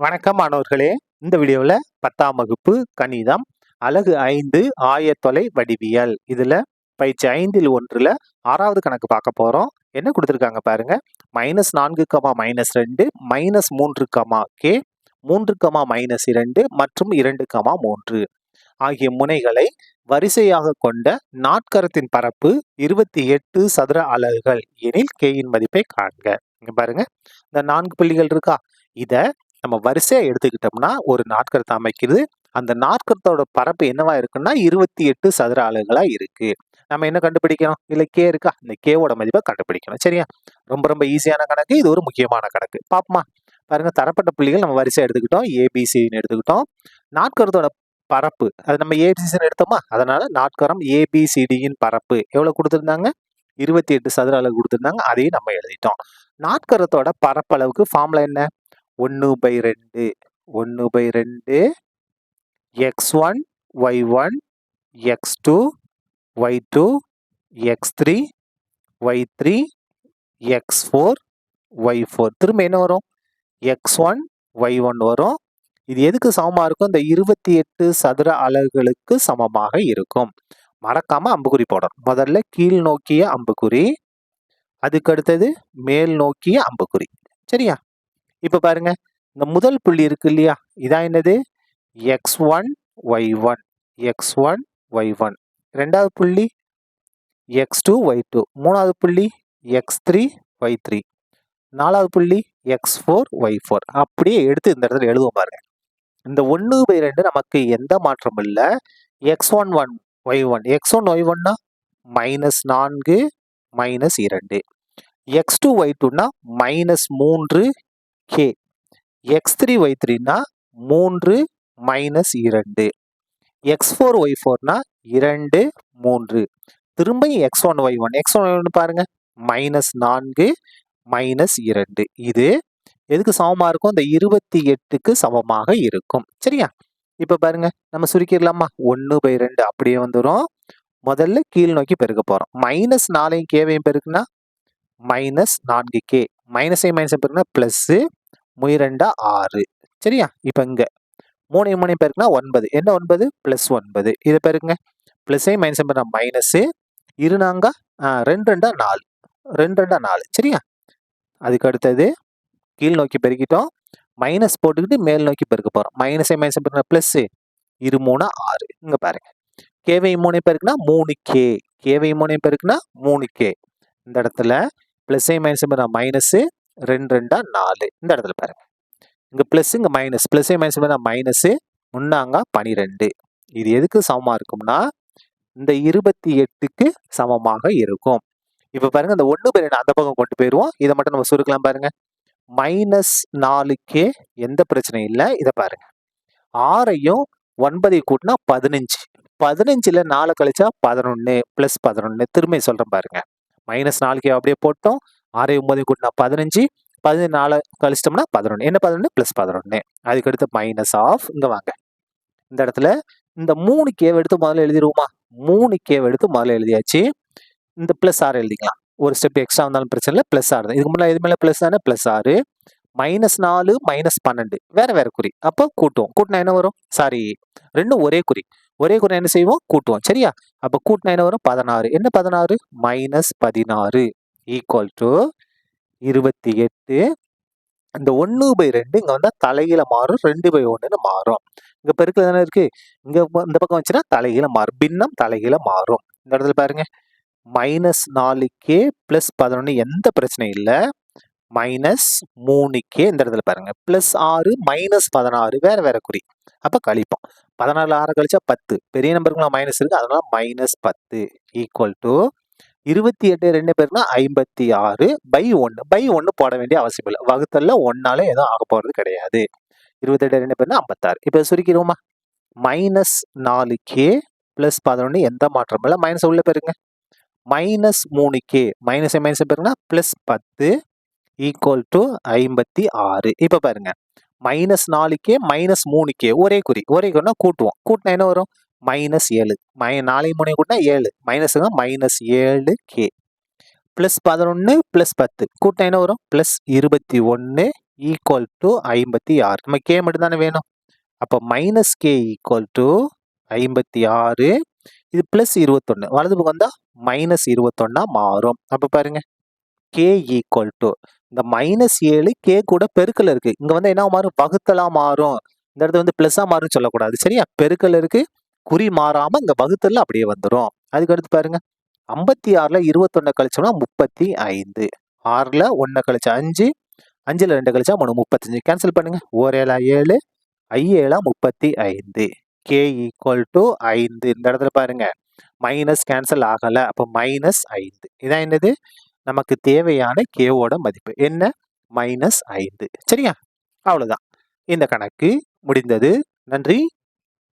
வணக்கம் மாணவர்களே. இந்த வீடியோவில் 10ஆம் வகுப்பு கணிதம் அலகு 5 ஆயத்தொலை வடிவியல் இதுல பயிற்சி 5ல் 1ல 6வது கணக்கு பார்க்க போறோம். என்ன கொடுத்துருக்காங்க பாருங்க. -4, -2, -3, k, 3, -2 மற்றும் 2, 3 ஆகிய முனைகளை வரிசையாக கொண்ட நாற்கரத்தின் பரப்பு 28 சதுர அலகுகள் எனில் k இன் மதிப்பை காண்க. இங்க பாருங்க, இந்த 4 புள்ளிகள் இருக்கா, இத நம்ம வரிசையா எடுத்துக்கிட்டோம்னா ஒரு நாற்கரத்தை அமைக்கிறது. அந்த நாற்கரத்தோட பரப்பு என்னவா இருக்குன்னா 28 சதுர அலகுகளா இருக்கு. நம்ம என்ன கண்டுபிடிக்கணும்? இல்ல கே இருக்கா, இந்த கேவோட மதிப்பை கண்டுபிடிக்கணும். சரியா? ரொம்ப ரொம்ப ஈஸியான கணக்கு, இது ஒரு முக்கியமான கணக்கு. பாப்போமா? பாருங்க, தரப்பட்ட புள்ளிகள் நம்ம வரிசையா எடுத்துக்கிட்டோம், ஏபிசின்னு எடுத்துக்கிட்டோம். நாற்கரத்தோட பரப்பு அது நம்ம ஏபிசின்னு எடுத்தோமா, அதனால நாற்கரம் ஏபிசிடியின் பரப்பு எவ்வளவு கொடுத்திருந்தாங்க? 28 சதுர அலகு கொடுத்திருந்தாங்க. அதையும் நம்ம எழுதிட்டோம். நாற்கரத்தோட பரப்பளவுக்கு ஃபார்முலா என்ன? 1/2 1/2 x1 y1 x2 y2 x3 y3 x4 y4. திரும்ப என்ன வரும்? x1 y1 வரும். இது எதுக்கு சமமா இருக்கும்? இந்த 28 சதுர அலகுகளுக்கு சமமாக இருக்கும். மறக்காம அம்புக்குறி போடணும். முதல்ல கீழ் நோக்கிய அம்புக்குறி, அதுக்கு அடுத்தது மேல் நோக்கிய அம்புக்குறி. சரியா? இப்ப பாருங்க, இந்த முதல் புள்ளி இருக்கு இல்லையா, இதான் என்னது? x1 y1 x1 y1. ரெண்டாவது புள்ளி x2 y2. மூணாவது புள்ளி x3 y3. நாலாவது புள்ளி x4 y4. அப்படியே எடுத்து இந்த இடத்துல எழுதுவோம் பாருங்க. இந்த 1/2 நமக்கு எந்த மாற்றமும் இல்ல. x1 y1 x1 y1னா -4 -2, x2 y2னா -3 k, x3 y3னா 3 -2, x4 y4னா 2 3. திரும்ப x1 y1 பாருங்க, -4 -2. இது எதுக்கு சமமா இருக்கும்? இந்த 28க்கு சமமாக இருக்கும். சரியா? இப்ப பாருங்க, நம்ம சுருக்கிடலாமா? 1/2 அப்படியே வந்துரும். முதல்ல கீழ் நோக்கி பெருக்க போறோம். -4 கேவையும் பெருக்குனா -4k, மைனஸையும் பெருக்குனா பிளஸ் 2 6. சரியா? இப்ப இங்க 3 பெருக்குனா 9. என்ன 9? +9. இதை பெருக்குங்க. பிளஸையும் மைனஸையும் பெருக்குனா மைனஸ், 2 4 4. 2 4. சரியா? அதுக்கு அடுத்தது கீழ் நோக்கி பெருக்கிட்டோம். மைனஸ் போட்டுக்கிட்டு மேல் நோக்கி பெருக்க போறோம். மைனஸையும் பெருக்குனா பிளஸ், 2 3 6. இங்க பாருங்க, கேவையும் 3 பெருக்குனா 3k, கேவையும் 3 பெருக்குனா 3k. இந்த இடத்துல பிளஸையும் மைனஸையும் பெருக்குனா மைனஸ், 2 2 4. இந்த இடத்துல பாருங்க, இங்க பிளஸ் இங்க மைனஸ், பிளஸையும் மைனஸ் பெருக்குனா மைனஸ், முன்னாங்க 12. இது எதுக்கு சமமா இருக்கும்னா இந்த 28க்கு சமமாக இருக்கும். இப்ப பாருங்க, இந்த 1/2 அந்த பக்கம் கொண்டு போயிருவோம். இதை மட்டும் நம்ம சுருக்கலாம் பாருங்க. -4k எந்த பிரச்சனையும் இல்லை. இதை பாருங்க, 6ஐயும் 9ஐயும் கூட்டினா 15. 15ல 4 கழிச்சா 11 + 11. திரும்ப சொல்றேன் பாருங்க. -4k அப்படியே போட்டோம். 6ஐயும் 9ஐயும் கூட்டினா 15. 14 கழிச்சிட்டோம்னா 11. என்ன 11? +11. அதுக்கு அடுத்து மைனஸ் ஆஃப். இங்க வாங்க, இந்த இடத்துல இந்த 3k எடுத்து முதல்ல எழுதிருவோமா? 3k எடுத்து முதல்ல எழுதியாச்சு. இந்த +6 எழுதிக்கலாம். ஒரு ஸ்டெப் எக்ஸ்ட்ரா வந்தாலும் பிரச்சனை இல்லை. +6 தான். இதுக்கு முன்னாடி எது மேல பிளஸ் தானே? +6. -4 -12 வேற வேற குறி. அப்போ கூட்டுவோம். கூட்டினா என்ன வரும்? சாரி, ரெண்டும் ஒரே குறி. ஒரே குறி என்ன செய்வோம்? கூட்டுவோம். சரியா? அப்ப கூட்டினா என்ன வரும்? 16. என்ன 16? -16 ஈக்குவல் டு 28. இந்த 1/2 இங்க வந்தா தலைகீழ மாறும். 2/1ன்னு மாறும். இங்க பெருக்கல் தானே இருக்கு, இங்க இந்த பக்கம் வச்சுன்னா தலைகீழ மாறும். பின்னம் தலைகீழ மாறும். இந்த இடத்துல பாருங்க, -4k + 11 எந்த பிரச்சனையும் இல்ல. -3k இந்த இடத்துல பாருங்க, +6 -16 வேற வேற குறி. அப்ப கழிப்போம். 14 6 கழிச்சா 10. பெரிய நம்பருக்குலாம் மைனஸ் இருக்கு, அதனால -10 ஈக்குவல் டு 28 2 பேருக்குனா 56/1 போட வேண்டிய அவசியம் இல்லை. வகுத்தல்ல 1ஆல எதுவும் ஆக போறது கிடையாது. 28 2 பேருனா 56. இப்ப சுருக்கிடுவோமா? -4k + 11 எந்த மாற்றமும் இல்லை. மைனஸ் உள்ள பெருங்க. -3k மைனஸ் பெருக்குனா +10 ஈக்குவல் டு 56. இப்ப பாருங்க, -4k -3k ஒரே குறி. ஒரே குறினா கூட்டுவோம். கூட்டினா என்ன வரும்? -7. 4ஐயும் 3ஐயும் கூட்டினா 7. மைனஸுங்க -7k. +11 + 10 கூட்டினா என்ன வரும்? +21 ஈக்குவல் டு 56. நம்ம கே மட்டும் தானே வேணும். அப்போ மைனஸ் கே ஈக்குவல் டு 56. இது பிளஸ் 21. வலது பக்கம் வந்தா மைனஸ் 21 மாறும். அப்ப பாருங்க கே ஈக்குவல் டு இந்த -7 கே கூட பெருக்கல் இருக்கு. இங்க வந்து என்ன மாறும்? வகுத்தலா மாறும். இந்த இடத்துல வந்து பிளஸ்ஸா மாறும் சொல்லக்கூடாது. சரியா? பெருக்கல் இருக்கு. குறி மாறாம இங்க வகுத்தல்ல அப்படியே வந்துரும். அதுக்கு அடுத்து பாருங்க 56ல 21 கழிச்சோம்னா 35. 6ல 1 கழிச்சா 5, 5ல 2 கழிச்சா 3, 35. கேன்சல் பண்ணுங்க. 4 7, 5 35. K equal to 5. இந்த இடத்துல பாருங்க மைனஸ் கேன்சல் ஆகல. அப்போ -5. இதான் என்னது? நமக்கு தேவையான கேவோட மதிப்பு என்ன? -5. சரியா? அவ்வளவுதான். இந்த கணக்கு முடிந்தது. நன்றி.